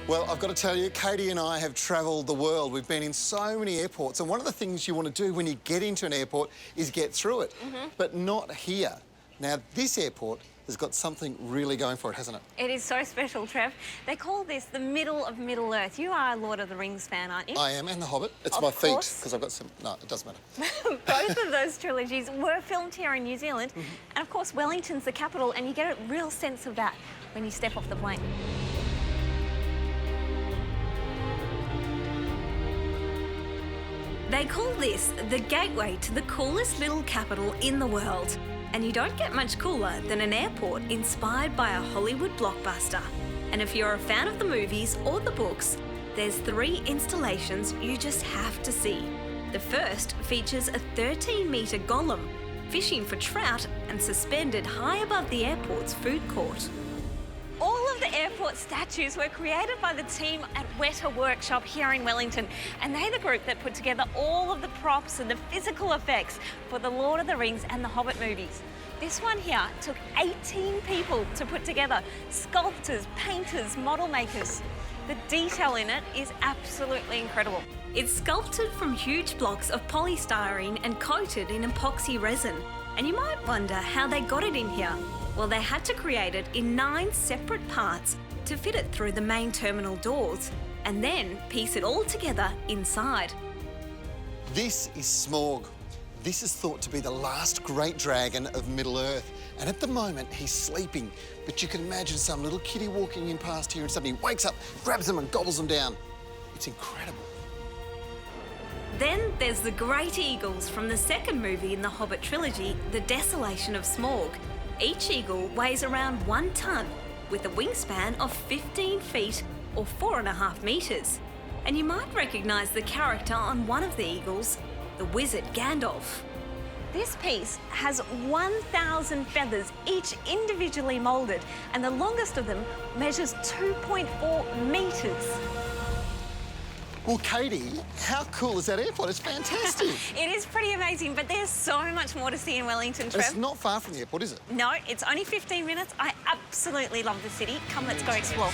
Well, I've got to tell you, Katie and I have travelled the world. We've been in so many airports, and one of the things you want to do when you get into an airport is get through it, but not here. Now, this airport has got something really going for it, hasn't it? It is so special, Trev. They call this the middle of Middle-earth. You are a Lord of the Rings fan, aren't you? I am, and The Hobbit. It's Of my feet, course. because I've got some... No, it doesn't matter. Both of those trilogies were filmed here in New Zealand. And, of course, Wellington's the capital, and you get a real sense of that when you step off the plane. They call this the gateway to the coolest little capital in the world. And you don't get much cooler than an airport inspired by a Hollywood blockbuster. And if you're a fan of the movies or the books, there's 3 installations you just have to see. The first features a 13-metre golem fishing for trout and suspended high above the airport's food court. All of the airport statues were created by the team at Weta Workshop here in Wellington, and they're the group that put together all of the props and the physical effects for the Lord of the Rings and the Hobbit movies. This one here took 18 people to put together: sculptors, painters, model makers. The detail in it is absolutely incredible. It's sculpted from huge blocks of polystyrene and coated in epoxy resin. And you might wonder how they got it in here. Well, they had to create it in 9 separate parts to fit it through the main terminal doors, and then piece it all together inside. This is Smog. This is thought to be the last great dragon of Middle-earth, and at the moment he's sleeping, but you can imagine some little kitty walking in past here and suddenly wakes up, grabs them and gobbles them down. It's incredible. Then there's the great eagles from the second movie in the Hobbit trilogy, The Desolation of Smog. Each eagle weighs around 1 tonne, with a wingspan of 15 feet or 4.5 metres. And you might recognise the character on one of the eagles, the wizard Gandalf. This piece has 1,000 feathers, each individually moulded, and the longest of them measures 2.4 metres. Well, Katie, how cool is that airport? It's fantastic. It is pretty amazing, but there's so much more to see in Wellington, Trev. It's not far from the airport, is it? No, it's only 15 minutes. I absolutely love the city. Come, let's go explore.